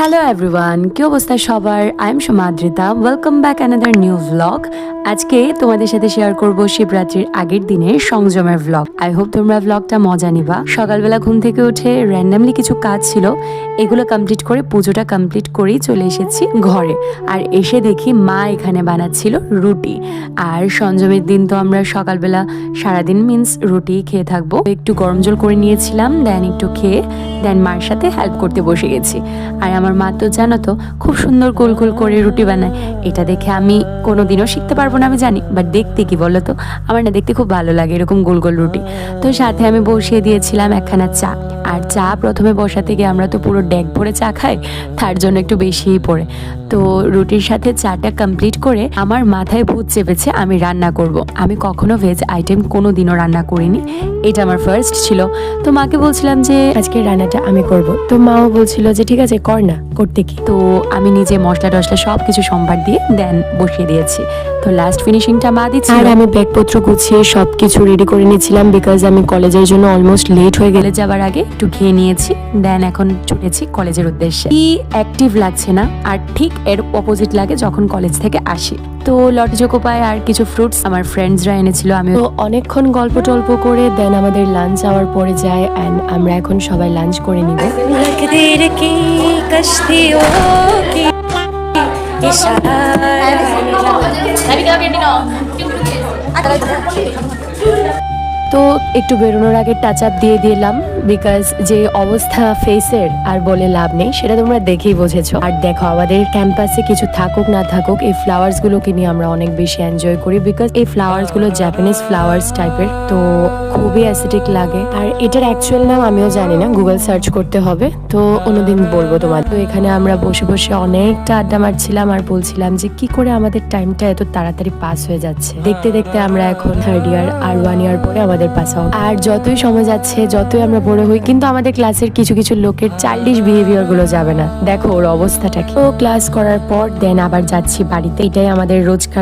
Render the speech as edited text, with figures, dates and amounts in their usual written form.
Hello everyone, কি অবস্থা সবার? I am Samadrita. Welcome back another new vlog. আজকে তোমাদের সাথে শেয়ার করব শিবরাত্রির আগের দিনের সংযমের ভ্লগ। আই হোপ তোমরা ভ্লগটা মজা নিবা। সকালবেলা ঘুম থেকে উঠে র্যান্ডামলি কিছু কাজ ছিল, এগুলো কমপ্লিট করে পুজোটা কমপ্লিট করেই চলে এসেছি ঘরে। আর এসে দেখি মা এখানে বানাচ্ছিল রুটি। আর সংযমের দিন তো আমরা সকালবেলা সারাদিন মিন্স রুটি খেয়ে থাকবো। একটু গরম জল করে নিয়েছিলাম, দেন একটু খেয়ে দেন মার সাথে হেল্প করতে বসে গেছি। আর আমার মা তো জানো তো খুব সুন্দর গোল গোল করে রুটি বানায়। এটা দেখে আমি কোনোদিনও শিখতে পারবো না আমি জানি, বাট দেখতে কি বলো তো, আমার না দেখতে খুব ভালো লাগে এরকম গোল গোল রুটি। তো সাথে আমি বসিয়ে দিয়েছিলাম একখানা চা। আর চা প্রথমে বসাতে গিয়ে আমরা তো পুরো ডেক ভরে চা খাই, তার জন্য একটু বেশিই পড়ে। তো রুটির সাথে চাটা কমপ্লিট করে আমার মাথায় ভূত চেপেছে আমি রান্না করব। আমি কখনো ভেজ আইটেম কোনো দিনও রান্না করিনি, এটা আমার ফার্স্ট ছিল। তো মাকে বলছিলাম যে আজকে রান্নাটা আমি করব। তো মাও বলছিল যে ঠিক আছে কর না, করতে কি। তো আমি নিজে মশলা টশলা সব কিছু সম্ভার দিয়ে দেন বসিয়ে দিয়েছি। তো লাস্ট ফিনিশিংটা মা দিচ্ছিল। আর আমি ব্যাগপত্র গুছিয়ে সব কিছু রেডি করে নিয়েছিলাম, বিকজ আমি কলেজের জন্য অলমোস্ট লেট হয়ে গেলে যাবার আগে একটু খেয়ে নিয়েছি। দেন এখন ছুটেছি কলেজের উদ্দেশ্যে। কি অ্যাক্টিভ লাগছে না, আর ঠিক এর অপোজিট লাগে যখন কলেজ থেকে আসি। তো লটজোকো পায় আর কিছু ফ্রুটস আমার ফ্রেন্ডসরা এনেছিল। আমি তো অনেকক্ষণ গল্প টল্প করে দেন আমাদের লাঞ্চ আওয়ার পরে যায়, অ্যান্ড আমরা এখন সবাই লাঞ্চ করে নিব। তো একটু বেরোনোর আগে টাচ আপ দিয়ে দিলাম, বিকজ যে অবস্থা ফেসের আর বলে লাভ নেই, সেটা তোমরা দেখেই বুঝেছো। আর দেখো আমাদের ক্যাম্পাসে কিছু থাকুক না থাকুক, এই ফ্লাওয়ার্স গুলোকে নিয়ে আমরা অনেক বেশি এনজয় করি, বিকজ এই ফ্লাওয়ার্স গুলো জাপানিজ ফ্লাওয়ার্স টাইপের, তো খুবই অ্যাস্থেটিক লাগে। আর এটার অ্যাকচুয়াল নাম আমিও জানি না, গুগল সার্চ করতে হবে, তো অন্যদিন বলবো তোমার। তো এখানে আমরা বসে বসে অনেকটা আড্ডা মারছিলাম আর বলছিলাম যে কি করে আমাদের টাইমটা এত তাড়াতাড়ি পাস হয়ে যাচ্ছে। দেখতে দেখতে আমরা এখন থার্ড ইয়ার, আর 1 ইয়ার পরে আমাদের পাস আউট। আর যতই সময় যাচ্ছে, যতই আমরা বড় হই, কিন্তু আমাদের ক্লাসের কিছু কিছু লোকের চাইল্ডিশ বিহেভিয়ার গুলো যাবে না। দেখো ওর অবস্থাটা কি। তো ক্লাস করার পর দেন আবার যাচ্ছি বাড়িতে, এটাই আমাদের রোজকার